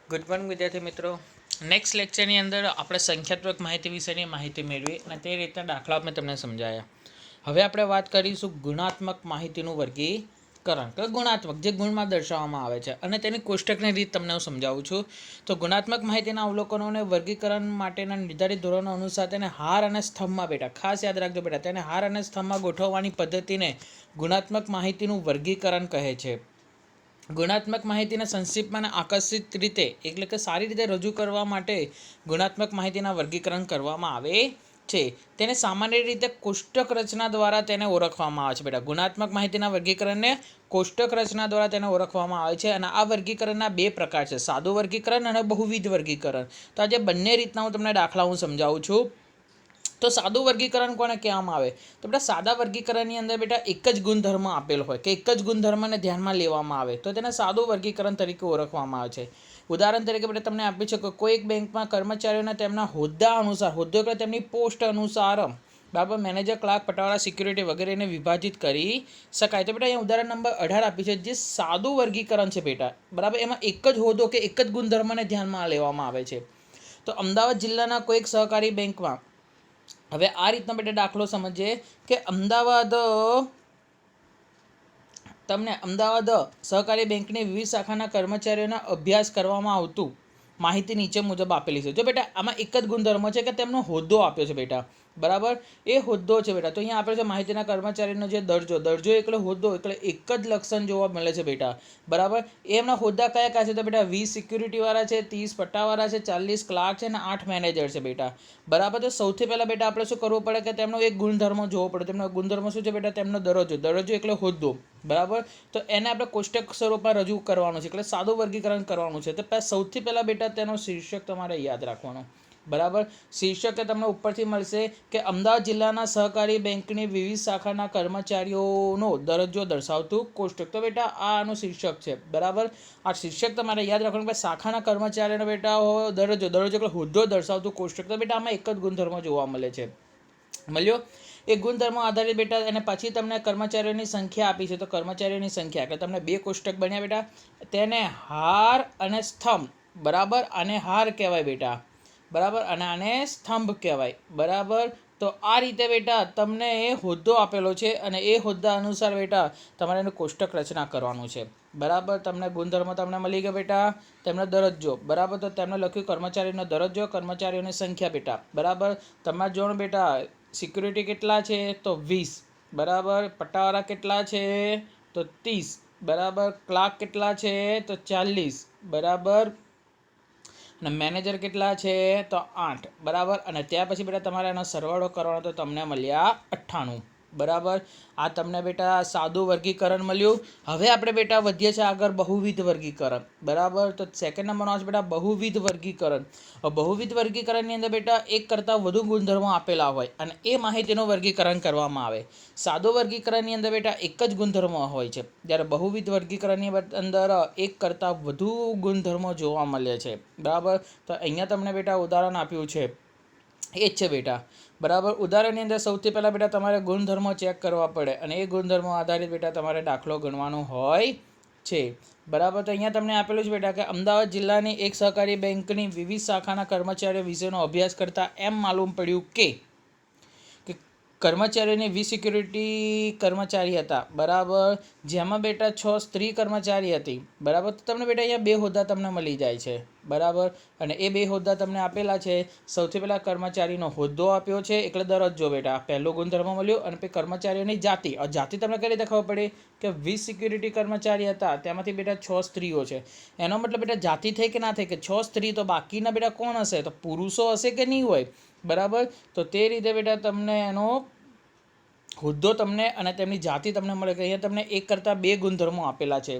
Good morning વિદ્યાર્થી મિત્રો. Next લેક્ચરની અંદર આપણે સંખ્યાત્મક માહિતી વિશેની માહિતી મેળવી અને તે રીતના દાખલાઓ મેં તમને સમજાયા. હવે આપણે વાત કરીશું ગુણાત્મક માહિતીનું વર્ગીકરણ કે ગુણાત્મક જે ગુણમાં દર્શાવવામાં આવે છે અને તેની કોષ્ટકની રીત તમને હું સમજાવું છું. તો ગુણાત્મક માહિતીના અવલોકનોને વર્ગીકરણ માટેના નિર્ધારિત ધોરણો અનુસાર તેને હાર અને સ્તંભમાં બેટા ખાસ યાદ રાખજો બેટા તેને હાર અને સ્તંભમાં ગોઠવવાની પદ્ધતિને ગુણાત્મક માહિતીનું વર્ગીકરણ કહે છે. ગુણાત્મક માહિતીને સંક્ષિપ્તમાં અને આકર્ષિત રીતે એટલે કે સારી રીતે રજૂ કરવા માટે ગુણાત્મક માહિતીના વર્ગીકરણ કરવામાં આવે છે. તેને સામાન્ય રીતે કોષ્ટક રચના દ્વારા તેને ઓળખવામાં આવે છે બેટા. ગુણાત્મક માહિતીના વર્ગીકરણને કોષ્ટક રચના દ્વારા તેને ઓળખવામાં આવે છે અને આ વર્ગીકરણના બે પ્રકાર છે, સાદું વર્ગીકરણ અને બહુવિધ વર્ગીકરણ. તો આજે બંને રીતના હું તમને દાખલા સમજાવું છું. તો સાદું વર્ગીકરણ કોને કહેવામાં આવે? તો બેટા સાદા વર્ગીકરણની અંદર બેટા એક જ ગુણધર્મ આપેલ હોય કે એક જ ગુણધર્મને ધ્યાનમાં લેવામાં આવે તો તેને સાદું વર્ગીકરણ તરીકે ઓળખવામાં આવે છે. ઉદાહરણ તરીકે બેટા તમને આપી છે કે કોઈ એક બેંકમાં કર્મચારીઓને તેમના હોદ્દા અનુસાર, હોદ્દો એટલે તેમની પોસ્ટ અનુસાર બરાબર મેનેજર, ક્લાર્ક, પટાવાળા, સિક્યુરિટી વગેરેને વિભાજિત કરી શકાય. તો બેટા અહીંયા ઉદાહરણ નંબર 18 આપી છે જે સાદું વર્ગીકરણ છે બેટા બરાબર. એમાં એક જ હોદ્દો કે એક જ ગુણધર્મને ધ્યાનમાં લેવામાં આવે છે. તો અમદાવાદ જિલ્લાના કોઈ એક સહકારી બેંકમાં હવે આ રીતનો બેટા દાખલો સમજીએ કે અમદાવાદ સહકારી બેંકની વિવિધ શાખાના કર્મચારીઓના અભ્યાસ કરવામાં આવતું માહિતી નીચે મુજબ આપેલી છે. જો બેટા આમાં એક જ ગુણધર્મ છે કે તેમનો હોદ્દો આપ્યો છે બેટા બરાબર. એ હોદ્દો છે બેટા. તો અહીંયા આપણે છે માહિતીના કર્મચારીનો જે દરજ્જો એટલે હોદ્દો એટલે એક જ લક્ષણ જોવા મળે છે બેટા બરાબર. એમના હોદ્દા કયા કયા છે? તો બેટા 20 સિક્યુરિટીવાળા છે, 30 પટ્ટાવાળા છે, 40 ક્લાર્ક છે અને 8 મેનેજર છે બેટા બરાબર. તો સૌથી પહેલાં બેટા આપણે શું કરવું પડે કે તેમનો એક ગુણધર્મ જોવો પડે. તેમનો ગુણધર્મ શું છે બેટા? તેમનો દરજ્જો એટલે હોદ્દો બરાબર. તો એને આપણે કોષ્ટક સ્વરૂપમાં રજૂ કરવાનું છે એટલે સાદું વર્ગીકરણ કરવાનું છે. તો સૌથી પહેલાં બેટા તેનો શીર્ષક તમારે યાદ રાખવાનો બરાબર. શીર્ષક તમને ઉપરથી મળશે કે અમદાવાદ જિલ્લાના સહકારી બેંકની વિવિધ શાખાના કર્મચારીઓનો દરજ્જો દર્શાવતું કોષ્ટક. તો બેટા આ આનું શીર્ષક છે બરાબર. આ શીર્ષક તમારે યાદ રાખવાનું કે શાખાના કર્મચારીઓનો બેટા દરજ્જો એટલે હોદ્દો દર્શાવતું કોષ્ટક. તો બેટા આમાં એક જ ગુણધર્મ જોવા મળે છે. મળ્યો? એ ગુણધર્મો આધારિત બેટા અને પછી તમને કર્મચારીઓની સંખ્યા આપી છે. તો કર્મચારીઓની સંખ્યા એટલે તમને બે કોષ્ટક બન્યા બેટા. તેને હાર અને સ્તંભ બરાબર. આને હાર કહેવાય બેટા બરાબર અને આને સ્તંભ કહેવાય બરાબર. તો આ રીતે બેટા તમને એ હોદ્દો આપેલો છે અને એ હોદ્દા અનુસાર બેટા તમારે એનું કોષ્ટક રચના કરવાનું છે બરાબર. તમને ગુણધર્મ તમને મળી ગયા બેટા. તેમનો દરજ્જો બરાબર. તો તેમને લખ્યું કર્મચારીનો દરજ્જો, કર્મચારીઓની સંખ્યા બેટા બરાબર. તમારે જોવાનું બેટા સિક્યુરિટી કેટલા છે? તો 20 બરાબર. પટ્ટાવાળા કેટલા છે? તો 30 બરાબર. ક્લાર્ક કેટલા છે? તો 40 બરાબર. અને મેનેજર કેટલા છે? તો 8 બરાબર. અને ત્યાર પછી બેટા તમારે એનો સરવાળો કરવાનો તો તમને મળ્યા 98 બરાબર. આ તમને બેટા સાદું વર્ગીકરણ મળ્યું. હવે આપણે બેટા વધીએ છીએ આગળ બહુવિધ વર્ગીકરણ બરાબર. તો સેકન્ડ નંબરનો આવશે બેટા બહુવિધ વર્ગીકરણ. બહુવિધ વર્ગીકરણની અંદર બેટા એક કરતાં વધુ ગુણધર્મો આપેલા હોય અને એ માહિતીનું વર્ગીકરણ કરવામાં આવે. સાદું વર્ગીકરણની અંદર બેટા એક જ ગુણધર્મ હોય છે જ્યારે બહુવિધ વર્ગીકરણની અંદર એક કરતાં વધુ ગુણધર્મો જોવા મળે છે બરાબર. તો અહીંયા તમને બેટા ઉદાહરણ આપ્યું છે એ જ છે બેટા બરાબર. ઉદાહરણની અંદર સૌથી પહેલાં બેટા તમારે ગુણધર્મો ચેક કરવા પડે અને એ ગુણધર્મો આધારિત બેટા તમારે દાખલો ગણવાનો હોય છે બરાબર. તો અહીંયા તમને આપેલું છે બેટા કે અમદાવાદ જિલ્લાની એક સહકારી બેંકની વિવિધ શાખાના કર્મચારીઓ વિશેનો અભ્યાસ કરતાં એમ માલુમ પડ્યું કે કર્મચારીઓની 20 સિક્યુરિટી કર્મચારી હતા બરાબર. જેમાં બેટા 6 સ્ત્રી કર્મચારી હતી બરાબર. તો તમને બેટા અહીંયા બે હોદ્દા તમને મળી જાય છે બરાબર. અને એ બે હોદ્દા તમને આપેલા છે. સૌથી પહેલાં કર્મચારીનો હોદ્દો આપ્યો છે એટલે દરજ્જો બેટા પહેલો ગુણધર્મ મળ્યો. અને પછી કર્મચારીઓની જાતિ. જાતિ તમને કઈ રીતે ખબર પડે કે 20 સિક્યુરિટી કર્મચારી હતા તેમાંથી બેટા 6 સ્ત્રીઓ છે. એનો મતલબ બેટા જાતિ થઈ કે ના થઈ કે 6 સ્ત્રી તો બાકીના બેટા કોણ હશે? તો પુરુષો હશે કે નહીં હોય બરાબર. તો તે રીતે બેટા તમને એનો હોદ્દો તમને અને તેમની જાતિ તમને મળે કે અહીંયા તમને એક કરતાં બે ગુણધર્મો આપેલા છે.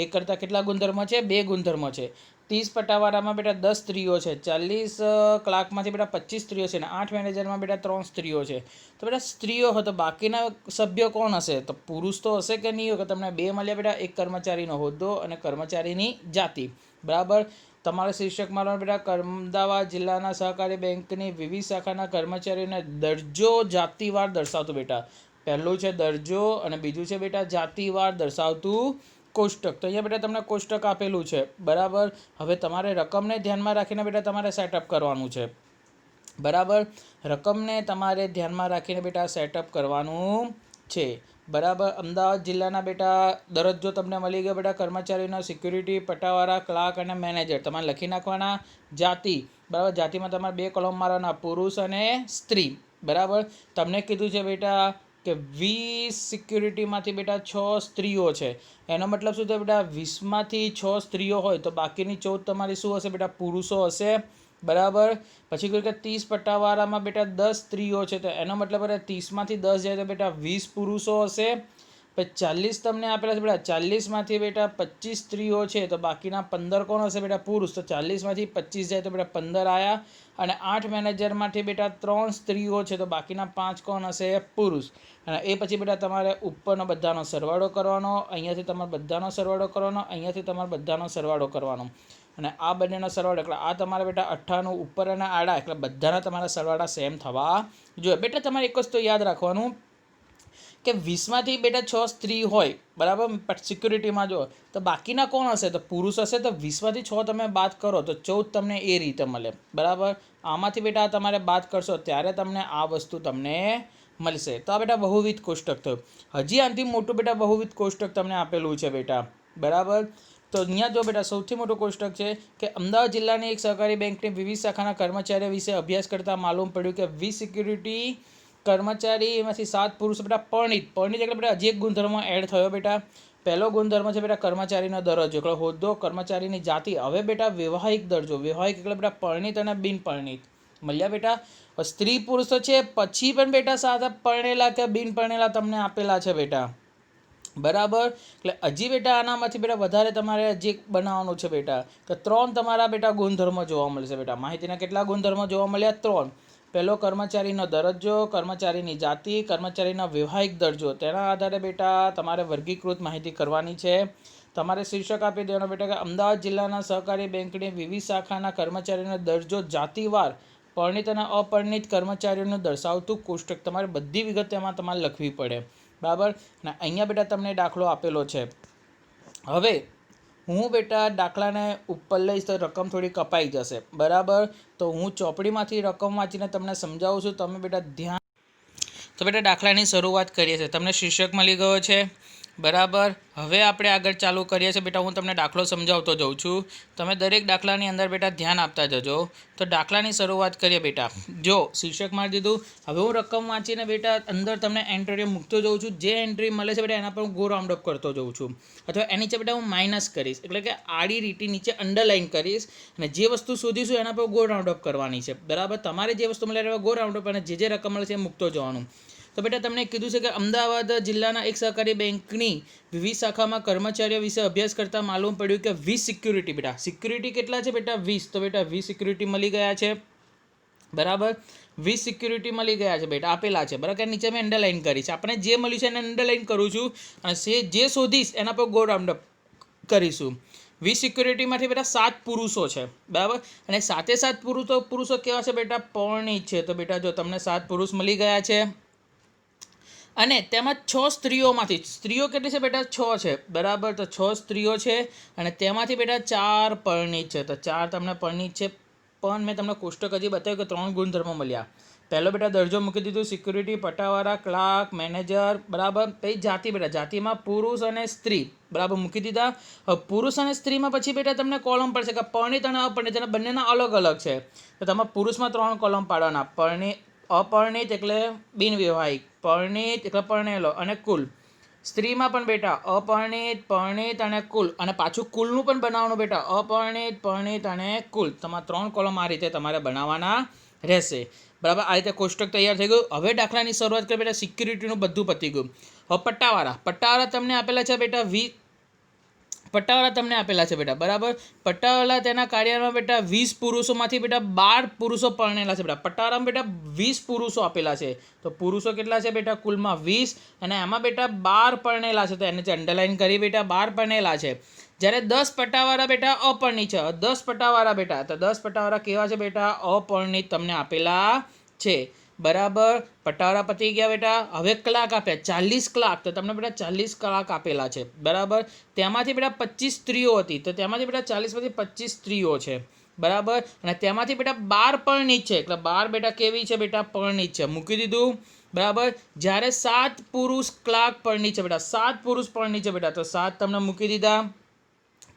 એક કરતાં કેટલા ગુણધર્મો છે? બે ગુણધર્મો છે. 30 પટ્ટાવાળામાં બેટા 10 સ્ત્રીઓ છે, 40 ક્લાર્કમાંથી બેટા 25 સ્ત્રીઓ છે અને 8 મેનેજરમાં બેટા 3 સ્ત્રીઓ છે. તો બેટા સ્ત્રીઓ હોય તો બાકીના સભ્યો કોણ હશે? તો પુરુષ તો હશે કે નહીં હોય? કે તમને બે મળ્યા બેટા એક કર્મચારીનો હોદ્દો અને કર્મચારીની જાતિ બરાબર. તમારે શીર્ષક મારવાનું બેટા અમદાવાદ જિલ્લાના સહકારી બેંકની વિવિધ શાખાના કર્મચારીઓને દરજ્જો જાતિવાર દર્શાવતું બેટા પહેલું છે દરજ્જો અને બીજું છે બેટા જાતિવાર દર્શાવતું કોષ્ટક, તો અહીંયા બેટા તમને કોષ્ટક આપેલું છે, બરાબર. હવે તમારે રકમને ધ્યાનમાં રાખીને બેટા તમારે સેટઅપ કરવાનું છે, બરાબર. રકમને તમારે ધ્યાનમાં રાખીને બેટા સેટઅપ કરવાનું છે, બરાબર. અમદાવાદ જિલ્લાના બેટા દરજ્જો તમને મળી ગયો બેટા, કર્મચારીનો, સિક્યુરિટી, પટાવાળા, ક્લાર્ક અને મેનેજર. તમારે લખી નાખવાના જાતિ, બરાબર. જાતિમાં તમારે 2 કોલમ મારવાના, પુરુષ અને સ્ત્રી, બરાબર. તમને કીધું છે બેટા કે 20 સિક્યુરિટીમાંથી બેટા 6 સ્ત્રીઓ છે. એનો મતલબ શું થયો બેટા, 20માંથી 6 સ્ત્રીઓ હોય તો બાકીની 14 તમારી શું હશે બેટા, પુરુષો હશે, બરાબર. પછી કહ્યું કે 30 પટ્ટાવાળામાં બેટા 10 સ્ત્રીઓ છે, તો એનો મતલબ બેટા 30માંથી 10 જાય તો બેટા 20 પુરુષો હશે. પછી 40 તમને આપેલા છે બેટા, 40માંથી બેટા 25 સ્ત્રીઓ છે તો બાકીના 15 કોણ હશે બેટા, પુરુષ. તો 40માંથી 25 જાય તો બેટા 15 આવ્યા. અને 8 મેનેજરમાંથી બેટા 3 સ્ત્રીઓ છે તો બાકીના 5 કોણ હશે, પુરુષ. અને એ પછી બેટા તમારે ઉપરનો બધાનો સરવાળો કરવાનો, અહીંયાથી તમારે બધાનો સરવાળો કરવાનો, અહીંયાથી તમારે બધાનો સરવાળો કરવાનો, અને આ બંનેનો સરવાળો, એટલે આ તમારે બેટા 98 ઉપર અને આડા, એટલે બધાના તમારા સરવાળા સેમ થવા જોઈએ. બેટા તમારે એક વસ્તુ યાદ રાખવાનું કે 20માંથી બેટા 6 સ્ત્રી હોય, બરાબર, સિક્યુરિટીમાં જો, તો બાકીના કોણ હશે, તો પુરુષ હશે. તો 20માંથી 6 તમે બાદ કરો તો 14 તમને એ રીતે મળે, બરાબર. આમાંથી બેટા તમારે બાદ કરશો ત્યારે તમને આ વસ્તુ તમને મળશે. તો આ બેટા બહુવિધ કોષ્ટક થયું. હજી આનાથી મોટું બેટા બહુવિધ કોષ્ટક તમને આપેલું છે બેટા, બરાબર. તો અહીંયા જો બેટા સૌથી મોટું કોષ્ટક છે કે અમદાવાદ જિલ્લાની એક સહકારી બેંકની વિવિધ શાખાના કર્મચારીઓ વિશે અભ્યાસ કરતાં માલુમ પડ્યું કે 20 સિક્યુરિટી કર્મચારી, એમાંથી 7 પુરુષ બેટા પરણિત. પરણિત એટલે બેટા હજી એક ગુણધર્મ એડ થયો બેટા. પહેલો ગુણધર્મ છે બેટા કર્મચારીનો દરજ્જો, એટલે હોદ્દો, કર્મચારીની જાતિ. હવે બેટા વૈવાહિક દરજ્જો, વૈવાહિક એટલે બેટા પરણિત અને બિનપરણિત મળ્યા બેટા. સ્ત્રી પુરુષ તો છે, પછી પણ બેટા સાથે પરણેલા કે બિનપરણેલા તમને આપેલા છે બેટા, બરાબર. એટલે હજી બેટા આનામાંથી બેટા વધારે તમારે હજી બનાવવાનું છે બેટા. તો 3 તમારા બેટા ગુણધર્મો જોવા મળશે બેટા. માહિતીના કેટલા ગુણધર્મો જોવા મળ્યા, 3. પહેલો કર્મચારીનો દરજ્જો, કર્મચારીની જાતિ, કર્મચારીનો વૈવાહિક દરજ્જો. તેના આધારે બેટા તમારે વર્ગીકૃત માહિતી કરવાની છે. તમારે શીર્ષક આપી દેવાનો બેટા કે અમદાવાદ જિલ્લાના સહકારી બેંકની વિવિધ શાખાના કર્મચારીનો દરજ્જો જાતિવાર, પરણિત અને અપરણિત કર્મચારીઓને દર્શાવતું કોષ્ટક. તમારે બધી વિગત એમાં તમારે લખવી પડે, બરાબર. અને અહીંયા બેટા તમને દાખલો આપેલો છે. હવે હું બેટા દાખલાને ઉપર લઈશ તો રકમ થોડી કપાઈ જશે, બરાબર. તો હું ચોપડીમાંથી રકમ વાંચીને તમને સમજાવું છું, તમે બેટા ધ્યાન. તો બેટા દાખલાની શરૂઆત કરીએ છીએ. તમને શીર્ષક મળી ગયો છે, બરાબર. હવે આપણે આગળ ચાલુ કરીએ છીએ બેટા. હું તમને દાખલો સમજાવતો જાઉં છું, તમે દરેક દાખલાની અંદર બેટા ધ્યાન આપતા જજો. તો દાખલાની શરૂઆત કરીએ બેટા. જો શીર્ષક મારી દીધું, હવે હું રકમ વાંચીને બેટા અંદર તમને એન્ટ્રીઓ મૂકતો જાઉં છું. જે એન્ટ્રી મળે છે બેટા એના પર હું ગો રાઉન્ડ અપ કરતો જાઉં છું, અથવા એની નીચે બેટા હું માઇનસ કરીશ, એટલે કે આડી લીટી નીચે અંડરલાઇન કરીશ, અને જે વસ્તુ શોધીશું એના પર ગો રાઉન્ડ અપ કરવાની છે, બરાબર. તમારે જે વસ્તુ મળે એના પર ગો રાઉન્ડ અપ, અને જે રકમ મળે છે એ મૂકતો જવાનું. તો બેટા તમને કીધું છે કે અમદાવાદ જિલ્લાના એક સહકારી બેંકની વિવિધ શાખામાં કર્મચારીઓ વિશે અભ્યાસ કરતાં માલુમ પડ્યું કે 20 સિક્યુરિટી, બેટા સિક્યુરિટી કેટલા છે બેટા, 20. તો બેટા 20 સિક્યુરિટી મળી ગયા છે, બરાબર. 20 સિક્યુરિટી મળી ગયા છે બેટા, આપેલા છે, બરાબર. નીચે મેં અંડરલાઇન કરી છે. આપણે જે મળ્યું છે એને અંડરલાઇન કરું છું, અને જે શોધીશ એના પર ગો રાઉન્ડ અપ કરીશું. 20 સિક્યુરિટીમાંથી બેટા 7 પુરુષો છે, બરાબર. અને સાથે 7 પુરુષો કેવા છે બેટા, પરણિત છે. તો બેટા જો તમને 7 પુરુષ મળી ગયા છે, અને તેમાં 6 સ્ત્રીઓમાંથી, સ્ત્રીઓ કેટલી છે બેટા, 6 છે, બરાબર. તો 6 સ્ત્રીઓ છે, અને તેમાંથી બેટા 4 પરણિત છે. તો 4 તમને પરણિત છે, પણ મેં તમને કોષ્ટક હજી બતાવ્યું કે 3 ગુણધર્મો મળ્યા. પહેલો બેટા દરજ્જો મૂકી દીધું, સિક્યુરિટી, પટાવાળા, ક્લાર્ક, મેનેજર, બરાબર. પછી જાતિ બેટા, જાતિમાં પુરુષ અને સ્ત્રી, બરાબર, મૂકી દીધા. પુરુષ અને સ્ત્રીમાં પછી બેટા તમને કોલમ પડશે કે પરણિત અને અપરણિત, અને બંનેના અલગ અલગ છે. તો તમારે પુરુષમાં 3 કોલમ પાડવાના, પરણિત, અપરણિત એટલે બિનવૈવાહિક, પરણિત એટલે પરણેલો, અને કુલ. સ્ત્રીમાં પણ બેટા અપરણિત, પરણિત અને કુલ, અને પાછું કુલનું પણ બનાવવાનું બેટા, અપરણિત, પરણિત અને કુલ. તમારે 3 કોલમ આ રીતે તમારે બનાવવાના રહેશે, બરાબર. આ રીતે કોષ્ટક તૈયાર થઈ ગયું. હવે દાખલાની શરૂઆત કરીએ બેટા. સિક્યુરિટીનું બધું પતી ગયું. હવે પટ્ટાવાળા તમને આપેલા છે બેટા, પટ્ટાવાળા તમને આપેલા છે બેટા, બરાબર. પટ્ટાવાળા તેના કાર્યમાં બેટા 20 પુરુષોમાંથી બેટા 12 પુરુષો પરણેલા છે બેટા. પટ્ટાવાળામાં બેટા 20 પુરુષો આપેલા છે, તો પુરુષો કેટલા છે બેટા, કુલમાં 20, અને એમાં બેટા 12 પરણેલા છે, તો એને અંડરલાઇન કરી બેટા, 12 પરણેલા છે. જ્યારે 10 પટ્ટાવાળા બેટા અપરણિત છે. 10 પટ્ટાવાળા બેટા, તો 10 પટ્ટાવાળા કેવા છે બેટા, અપરણિત તમને આપેલા છે, બરાબર. પટ્ટાવાળા પતી ગયા બેટા. હવે કલાક આપ્યા 40 કલાક, તો તમને બેટા 40 કલાક આપેલા છે. બરાબર. તેમાંથી બેટા 25 સ્ત્રીઓ હતી, તો તેમાંથી બેટા 40 માંથી 25 સ્ત્રીઓ છે. બરાબર. અને તેમાંથી બેટા 12 પરણિત છે, એટલે 12 બેટા કેવી છે બેટા? પરણિત છે. મૂકી દીધું. બરાબર. જ્યારે 7 પુરુષ કલાક પરણિત છે બેટા, 7 પુરુષ પરણિત છે બેટા, તો 7 તમને મૂકી દીધા.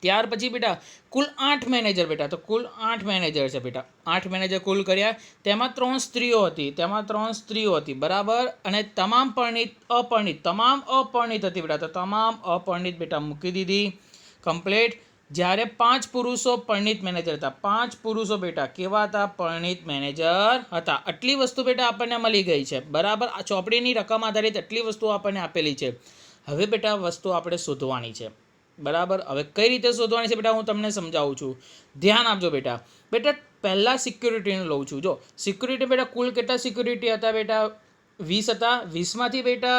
ત્યાર પછી બેટા કુલ 8 મેનેજર બેટા, તો કુલ 8 મેનેજર છે બેટા. 8 મેનેજર કુલ કર્યા. તેમાં 3 સ્ત્રીઓ હતી. બરાબર. અને તમામ પરણિત અપરણિત, તમામ અપરણિત હતી બેટા, તો તમામ અપરણિત બેટા મૂકી દીધી. કમ્પ્લીટ. જ્યારે 5 પુરુષો પરણિત મેનેજર હતા, 5 પુરુષો બેટા કેવા હતા? પરણિત મેનેજર હતા. આટલી વસ્તુ બેટા આપણને મળી ગઈ છે. બરાબર. આ ચોપડીની રકમ આધારિત આટલી વસ્તુ આપણને આપેલી છે. હવે બેટા વસ્તુ આપણે શોધવાની છે. બરાબર. હવે કઈ રીતે શોધવાની છે બેટા હું તમને સમજાવું છું. ધ્યાન આપજો બેટા. બેટા પહેલાં સિક્યુરિટીનું લઉં છું. જો સિક્યુરિટી બેટા કુલ કેટલા સિક્યુરિટી હતા બેટા? 20 હતા. 20માંથી બેટા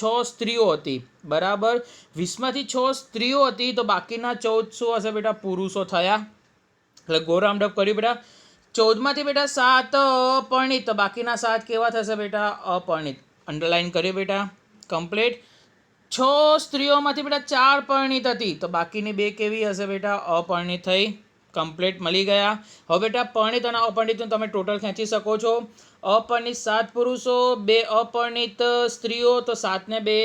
6 સ્ત્રીઓ હતી. બરાબર. 20માંથી 6 સ્ત્રીઓ હતી, તો બાકીના 14 શું હશે બેટા? પુરુષો થયા. એટલે ગોરામડપ કર્યું બેટા. 14માંથી બેટા 7 અપરણિત, તો બાકીના 7 કેવા થશે બેટા? અપરણિત. અંડરલાઈન કર્યું બેટા. કમ્પ્લીટ. 6 સ્ત્રીઓમાંથી બેટા 4 પરણિત હતી, તો બાકીની 2 કેવી હશે બેટા? અપરણિત થઈ. કમ્પ્લીટ મળી ગયા. હવે બેટા પરણિત અને અપરણિતનું તમે ટોટલ ખેંચી શકો છો. અપરણિત 7 પુરુષો, 2 અપરણિત સ્ત્રીઓ, તો 7 ને 2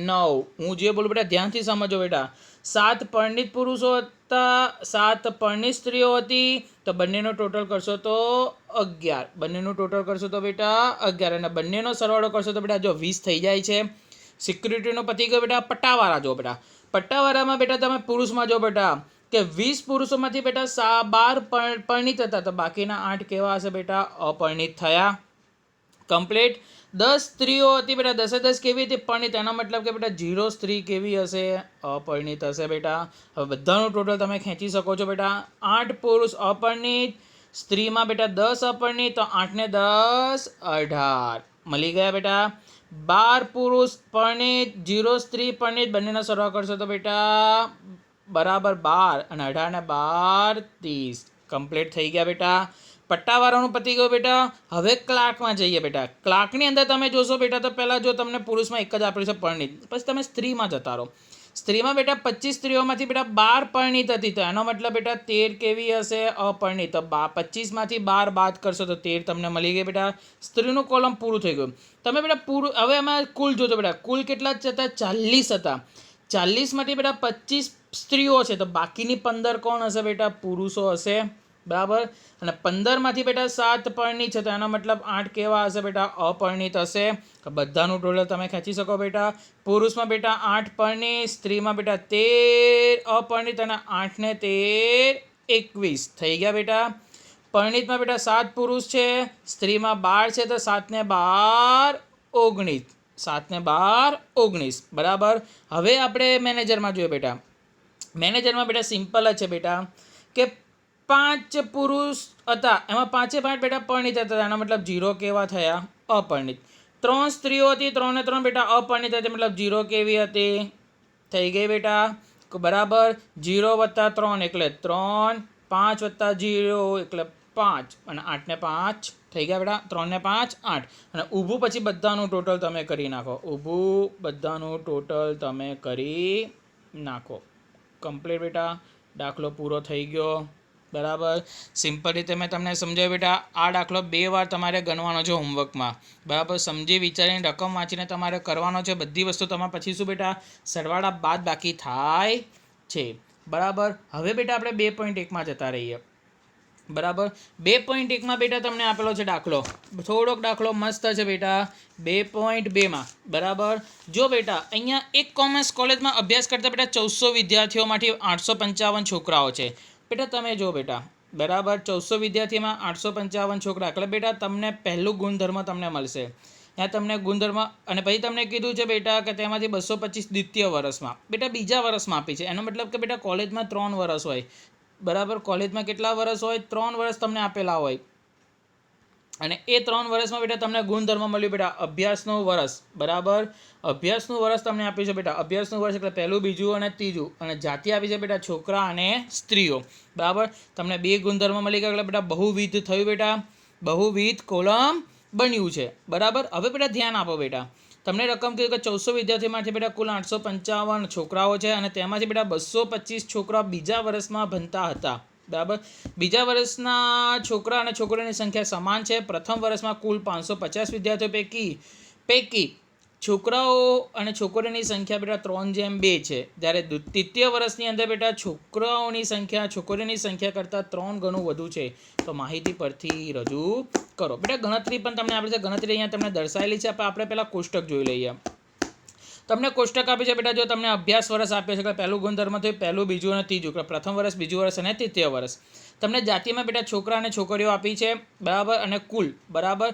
9. હું જે બોલું બેટા ધ્યાનથી સમજો બેટા. 7 પરણિત પુરુષો હતા, 7 પરણિત સ્ત્રીઓ હતી, તો બંનેનો ટોટલ કરશો તો 11. બંનેનું ટોટલ કરશો તો બેટા 11, અને બંનેનો સરવાળો કરશો તો બેટા જો 20 થઈ જાય છે. સિક્યુરિટીનો પતી ગયો બેટા. પટ્ટાવાળા જો બેટા. પટ્ટાવાળામાં બેટા તમે પુરુષમાં જો બેટા કે 20 પુરુષોમાંથી બેટા 12 પરણિત હતા, તો બાકીના 8 કેવા હશે બેટા? અપરણિત થયા. કમ્પ્લીટ. 10 સ્ત્રીઓ હતી બેટા, 10 કેવી હતી? પરણિત. એનો મતલબ કે બેટા 0 સ્ત્રી કેવી હશે? અપરણિત હશે બેટા. હવે બધાનું ટોટલ તમે ખેંચી શકો છો બેટા. 8 પુરુષ અપરણિત, સ્ત્રીમાં બેટા 10 અપરણિત, તો 8 ને 10 18 મળી ગયા બેટા. 12 પુરુષ પરણિત, 0 સ્ત્રી પરણિત, બંનેનો સરવાળો કરશો તો બેટા બરાબર 12, અને 18 ને 12 30. કમ્પ્લીટ થઈ ગયા બેટા. પટ્ટાવાળાનું પતી ગયું બેટા. હવે ક્લાર્કમાં જઈએ બેટા. ક્લાર્કની અંદર તમે જોશો બેટા, તો પહેલાં જો તમને પુરુષમાં એક જ આપેલું છે પરણિત, પછી તમે સ્ત્રીમાં જતા રહો. સ્ત્રીમાં બેટા 25 સ્ત્રીઓમાંથી બેટા 12 પરણિત હતી, તો એનો મતલબ બેટા 13 કેવી હશે? અપરણિત. તો 25માંથી 12 બાદ કરશો તો 13 તમને મળી ગઈ બેટા. સ્ત્રીનું કોલમ પૂરું થઈ ગયું. તમે બેટા હવે એમાં કુલ જોજો બેટા. કુલ કેટલા જ હતા? 40 હતા. 40માંથી બેટા 25 સ્ત્રીઓ છે, તો બાકીની 15 કોણ હશે બેટા? પુરુષો હશે. બરાબર. અને 15માંથી બેટા 7 પરણિત છે, તો એનો મતલબ 8 કેવા હશે બેટા? અપરણિત હશે. બધાનું ટોટલ તમે ખેંચી શકો બેટા. પુરુષમાં બેટા 8 પરણિત, સ્ત્રીમાં બેટા 13 અપરણિત, અને 8 ને 13 21 થઈ ગયા બેટા. પરણિતમાં બેટા 7 પુરુષ છે, સ્ત્રીમાં 12 છે, તો 7 ને 12 19. 7 ને 12 19. બરાબર. હવે આપણે મેનેજરમાં જોઈએ બેટા. મેનેજરમાં બેટા સિમ્પલ જ છે બેટા કે 5 પુરુષ હતા, એમાં 5 બેટા પરણિત હતા, એનો મતલબ 0 કેવા થયા? અપરણિત. 3 સ્ત્રીઓ હતી, 3 ને 3 બેટા અપરણિત હતી, મતલબ 0 કેવી હતી? થઈ ગઈ બેટા. બરાબર. 0 વત્તા 3 એટલે 3, 5 વત્તા 0 એટલે 5, અને 8 ને 5 થઈ ગયા બેટા. 3 ને 5 8, અને ઊભું પછી બધાનું ટોટલ તમે કરી નાખો. ઊભું બધાનું ટોટલ તમે કરી નાખો. કમ્પ્લીટ બેટા. દાખલો પૂરો થઈ ગયો. બરાબર. સિમ્પલ રીતે મેં તમને સમજાવ્યું બેટા. આ દાખલો 2 વાર તમારે ગણવાનો છે હોમવર્કમાં. બરાબર. સમજી વિચારીને રકમ વાંચીને તમારે કરવાનો છે. બધી વસ્તુ તમારે પછી શું બેટા? સરવાળા બાદ બાકી થાય છે. બરાબર. હવે બેટા આપણે 2.1માં જતા રહીએ. બરાબર. 2.1માં બેટા તમને આપેલો છે દાખલો. થોડોક દાખલો મસ્ત છે બેટા. 2.2માં. બરાબર. જો બેટા અહીંયા એક કોમર્સ કોલેજમાં અભ્યાસ કરતા બેટા 1400 વિદ્યાર્થીઓમાંથી 855 છોકરાઓ છે. બેટા તમે જો બેટા. બરાબર. 1400 વિદ્યાર્થીમાં 855 છોકરા, એટલે બેટા તમને પહેલું ગુણધર્મ તમને મળશે. ત્યાં તમને ગુણધર્મ, અને પછી તમને કીધું છે બેટા કે તેમાંથી 225 દ્વિતીય વર્ષમાં, બેટા બીજા વર્ષમાં આપી છે. એનો મતલબ કે બેટા કોલેજમાં 3 વર્ષ હોય. બરાબર. કોલેજમાં કેટલા વર્ષ હોય? 3 વર્ષ તમને આપેલા હોય. અને એ 3 વર્ષમાં બેટા તમને ગુણધર્મ મળ્યું બેટા અભ્યાસનું વર્ષ. બરાબર. અભ્યાસનું વર્ષ તમને આપ્યું છે બેટા. અભ્યાસનું વર્ષ એટલે પહેલું, બીજું અને ત્રીજું. અને જાતિ આપી છે બેટા છોકરા અને સ્ત્રીઓ. બરાબર. તમને 2 ગુણધર્મ મળી ગયા, એટલે બેટા બહુવિધ થયું બેટા. બહુવિધ કોલમ બન્યું છે, બરાબર. હવે બેટા ધ્યાન આપો બેટા, તમને રકમ કીધું કે 1400 વિદ્યાર્થીમાંથી બેટા કુલ 855 છોકરાઓ છે અને તેમાંથી બેટા 225 છોકરાઓ બીજા વર્ષમાં ભણતા હતા, બરાબર. બીજા વર્ષના છોકરા અને છોકરીઓની સંખ્યા સમાન છે. પ્રથમ વર્ષમાં કુલ 550 વિદ્યાર્થીઓ પૈકી છોકરાઓ અને છોકરીઓની સંખ્યા બેટા 3:2 છે, જ્યારે તૃતીય વર્ષની અંદર બેટા છોકરાઓની સંખ્યા છોકરીઓની સંખ્યા કરતાં 3 ગણું વધુ છે. તો માહિતી પરથી રજૂ કરો. બેટા ગણતરી પણ તમને આપે છે, ગણતરી અહીંયા તમને દર્શાવેલી છે. આપણે પહેલાં કોષ્ટક જોઈ લઈએ. તમને કોષ્ટક આપે છે બેટા, જો તમને અભ્યાસ વર્ષ આપ્યો છે કે પહેલું ગુણધર્મ થયું પહેલું, બીજું અને ત્રીજું, પ્રથમ વર્ષ, બીજું વર્ષ અને તૃતીય વર્ષ. તમને જાતિમાં બેટા છોકરા અને છોકરીઓ આપી છે, બરાબર, અને કુલ, બરાબર.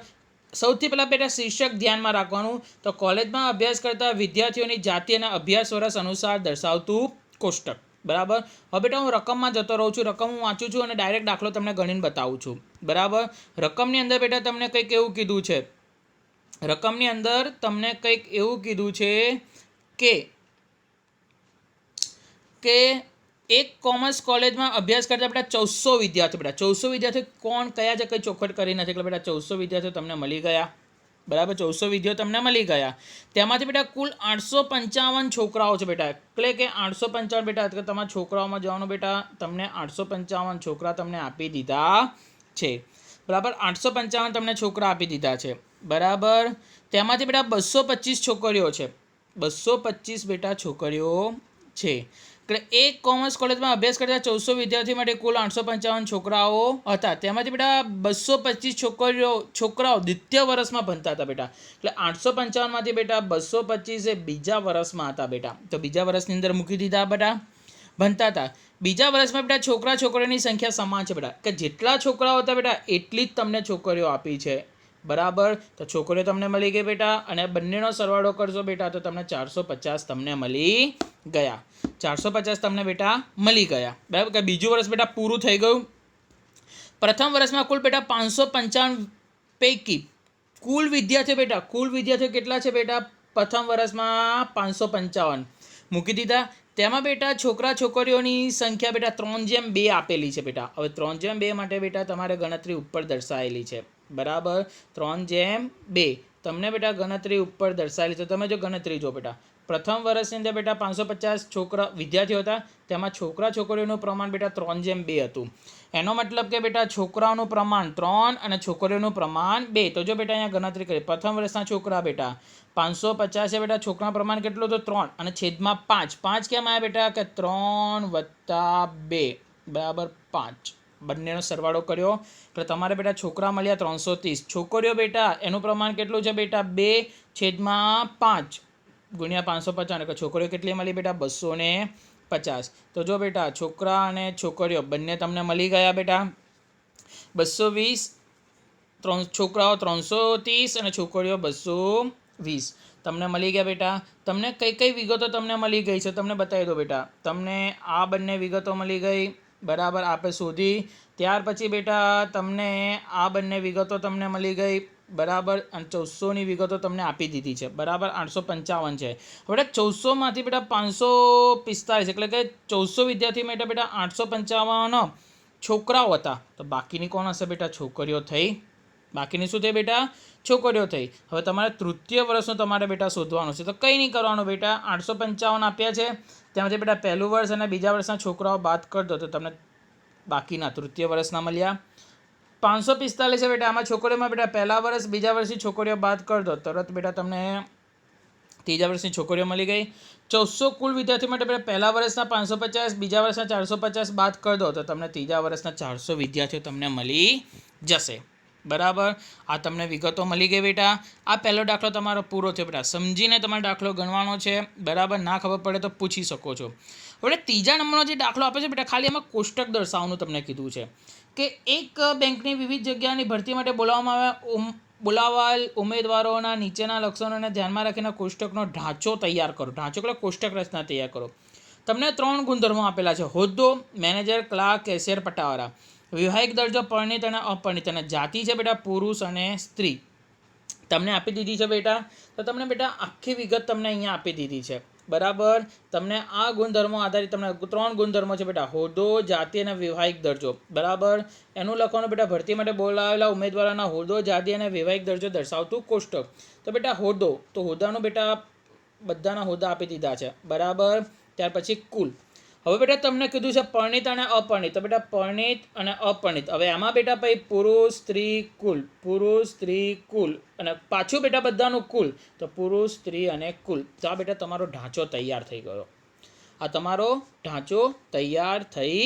સૌથી પહેલાં બેટા શીર્ષક ધ્યાનમાં રાખવાનું, તો કોલેજમાં અભ્યાસ કરતા વિદ્યાર્થીઓની જાતિ અને અભ્યાસ વર્ષ અનુસાર દર્શાવતું કોષ્ટક, બરાબર. હવે બેટા હું રકમમાં જતો રહું છું, રકમ હું વાંચું છું અને ડાયરેક્ટ દાખલો તમને ગણીને બતાવું છું, બરાબર. રકમની અંદર બેટા તમને કંઈક એવું કીધું છે, રકમની અંદર તમને કંઈક એવું કીધું છે કે એક કોમર્સ કોલેજમાં અભ્યાસ કરતા બેટા 1400 વિદ્યાર્થીઓ, બેટા 1400 વિદ્યાર્થીઓ કોણ કયા છે કંઈ ચોખવટ કરી નથી, એટલે બેટા 1400 વિદ્યાર્થીઓ તમને મળી ગયા, બરાબર. 1400 વિદ્યાર્થીઓ તમને મળી ગયા. તેમાંથી બેટા કુલ 855 છોકરાઓ છે બેટા, એટલે કે 855 બેટા, એટલે તમારા છોકરાઓમાં જવાનું બેટા, તમને 855 છોકરા તમને આપી દીધા છે, બરાબર. 855 તમને છોકરા આપી દીધા છે, બરાબર. તેમાંથી બેટા 225 છોકરીઓ છે, 225 બેટા છોકરીઓ છે. એટલે એક કોમર્સ કોલેજમાં અભ્યાસ કરતા 1400 વિદ્યાર્થી માટે કુલ 855 છોકરાઓ હતા. તેમાંથી બેટા 225 છોકરાઓ દ્વિતીય વર્ષમાં ભણતા હતા બેટા. એટલે 855માંથી બેટા 225 એ બીજા વર્ષમાં હતા બેટા. તો બીજા વર્ષની અંદર મૂકી દીધા બેટા, ભણતા હતા. બીજા વર્ષમાં બેટા છોકરા છોકરીઓની સંખ્યા સમાન છે બેટા, કે જેટલા છોકરાઓ હતા બેટા એટલી જ તમને છોકરીઓ આપી છે, બરાબર. તો છોકરીઓ તમને મળી ગઈ બેટા, અને બંનેનો સરવાળો કરશો બેટા તો તમને 450 તમને મળી ગયા, 450 તમને બેટા મળી ગયા, બરાબર. કે બીજું વર્ષ બેટા પૂરું થઈ ગયું. પ્રથમ વર્ષમાં કુલ બેટા 555 પૈકી કુલ વિદ્યાર્થીઓ બેટા, કુલ વિદ્યાર્થીઓ કેટલા છે બેટા, પ્રથમ વર્ષમાં 555 મૂકી દીધા. તેમાં બેટા છોકરા છોકરીઓની સંખ્યા બેટા 3:2 આપેલી છે બેટા. હવે 3:2 માટે બેટા તમારે ગણતરી ઉપર દર્શાવેલી છે, બરાબર. 3:2 તમને બેટા ગણતરી ઉપર દર્શાવેલી છે. તમે જો ગણતરી જો બેટા, પ્રથમ વર્ષની અંદર બેટા 550 છોકરા વિદ્યાર્થીઓ હતા, તેમાં છોકરા છોકરીઓનું પ્રમાણ બેટા 3:2 હતું. એનો મતલબ કે બેટા છોકરાઓનું પ્રમાણ 3 અને છોકરીઓનું પ્રમાણ 2. તો જો બેટા અહીંયા ગણતરી કરી, પ્રથમ વર્ષના છોકરા બેટા 550 બેટા, છોકરાનું પ્રમાણ કેટલું હતું 3 અને છેદમાં 5. 5 કેમ આવ્યા બેટા, કે 3 + 2 બરાબર 5. બંનેનો સરવાળો કર્યો એટલે તમારે બેટા છોકરા મળ્યા 330. છોકરીઓ બેટા એનું પ્રમાણ કેટલું છે બેટા, 2/5 ગુણ્યા 550, એટલે છોકરીઓ કેટલી મળી બેટા 250. તો જો બેટા છોકરા અને છોકરીઓ બંને તમને મળી ગયા બેટા 220, છોકરાઓ 330 અને છોકરીઓ 220 તમને મળી ગયા બેટા. તમને કઈ કઈ વિગતો તમને મળી ગઈ છે તમને બતાવી દો બેટા. તમને આ બંને વિગતો મળી ગઈ, બરાબર, આપણે શોધી. ત્યાર પછી બેટા તમને આ બંને વિગતો તમને મળી ગઈ, બરાબર, અને 400ની વિગતો તમને આપી દીધી છે, બરાબર. 855 છે. હવે 400માંથી બેટા 545, એટલે કે 400 વિદ્યાર્થી માટે બેટા 855 છોકરાઓ હતા, તો બાકીની કોણ હશે બેટા, છોકરીઓ થઈ. બાકીની શું થઈ બેટા, છોકરીઓ થઈ. હવે તમારે તૃતીય વર્ષનું તમારે બેટા શોધવાનું છે. તો કંઈ નહીં કરવાનું બેટા, 855 આપ્યા છે, ત્યાંથી બેટા પહેલું વર્ષ અને બીજા વર્ષના છોકરાઓ બાદ કરી દો તો તમને બાકીના તૃતીય વર્ષના મળ્યા 545 છે બેટા. આમાં છોકરીઓમાં બેટા પહેલા વર્ષ બીજા વર્ષની છોકરીઓ બાદ કરી દો તરત બેટા તમને ત્રીજા વર્ષની છોકરીઓ મળી ગઈ. 400 કુલ વિદ્યાર્થી માટે બેટા પહેલા વર્ષના 550, બીજા વર્ષના 450 બાદ કરી દો તો તમને ત્રીજા વર્ષના 400 વિદ્યાર્થીઓ તમને મળી જશે, બરાબર. આ તમને વિગતો મળી ગઈ બેટા. આ પહેલો દાખલો તમારો પૂરો થયો બેટા. સમજીને તમારે દાખલો ગણવાનો છે, બરાબર. ના ખબર પડે તો પૂછી શકો છો. હવે ત્રીજા નંબરનો જે દાખલો આપે છે બેટા, ખાલી એમાં કોષ્ટક દર્શાવવાનું તમને કીધું છે કે એક બેંકની વિવિધ જગ્યાની ભરતી માટે બોલાવાયેલ ઉમેદવારોના નીચેના લક્ષણોને ધ્યાનમાં રાખીને કોષ્ટકનો ઢાંચો તૈયાર કરો. ઢાંચો એટલે કોષ્ટક રચના તૈયાર કરો. તમને 3 ગુણધર્મો આપેલા છે: હોદ્દો, મેનેજર, ક્લાર્ક, કેશિયર, પટાવાળા. વૈવાહિક દરજ્જો પરિણીત અને અપરિણીત, અને જાતિ છે બેટા પુરુષ અને સ્ત્રી તમને આપી દીધી છે બેટા. તો તમને બેટા આખી વિગત તમને અહીંયા આપી દીધી છે. બરાબર. તમને આ ગુણધર્મો આધારિત તમને 3 ગુણધર્મો છે બેટા, હોદ્દો, જાતિ અને વૈવાહિક દરજ્જો. બરાબર. એનું લખવાનું બેટા, ભરતી માટે બોલાવેલા ઉમેદવારોના હોદ્દો, જાતિ અને વૈવાહિક દરજ્જો દર્શાવતું કોષ્ટક. તો બેટા હોદ્દો, તો હોદ્દાનું બેટા બધાના હોદ્દા આપી દીધા છે. બરાબર. ત્યાર પછી કુલ. હવે બેટા તમને કીધું છે પરણિત અને અપરણિત. તો બેટા પરણિત અને અપરણિત. હવે આમાં બેટા ભાઈ પુરુષ, સ્ત્રી, કુલ, પુરુષ, સ્ત્રી, કુલ, અને પાછું બેટા બધાનું કુલ, તો પુરુષ, સ્ત્રી અને કુલ. તો આ બેટા તમારો ઢાંચો તૈયાર થઈ ગયો. આ તમારો ઢાંચો તૈયાર થઈ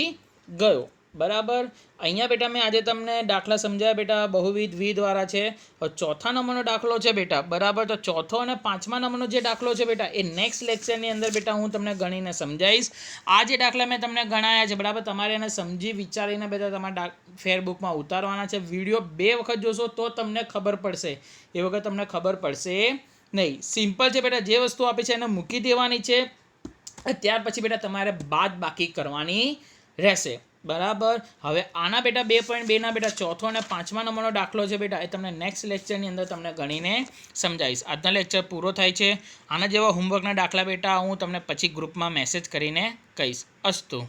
ગયો. બરાબર. અહીંયા બેટા મેં આજે તમને દાખલા સમજાવ્યા બેટા, બહુવિધ દ્વિદ્વારા છે. ચોથા નંબરનો દાખલો છે બેટા. બરાબર. તો ચોથો અને 5મા નંબરનો જે દાખલો છે બેટા, એ નેક્સ્ટ લેક્ચરની અંદર બેટા હું તમને ગણીને સમજાવીશ. આ જે દાખલા મેં તમને ગણાયા છે, બરાબર, તમારે એને સમજી વિચારીને બેટા તમારા ફેરબુકમાં ઉતારવાના છે. વિડીયો 2 વખત જોશો તો તમને ખબર પડશે, એ વખત તમને ખબર પડશે નહીં. સિમ્પલ છે બેટા, જે વસ્તુ આપી છે એને મૂકી દેવાની છે. ત્યાર પછી બેટા તમારે બાદ બાકી કરવાની રહેશે. બરાબર. હવે આના બેટા 2.2ના બેટા ચોથો અને 5મા નંબરનો દાખલો છે બેટા, એ તમને નેક્સ્ટ લેક્ચરની અંદર તમને ગણીને સમજાવીશ. આજનો લેક્ચર પૂરો થાય છે. આના જેવા હોમવર્કના દાખલા બેટા હું તમને પછી ગ્રુપમાં મેસેજ કરીને કહીશ. અસ્તુ.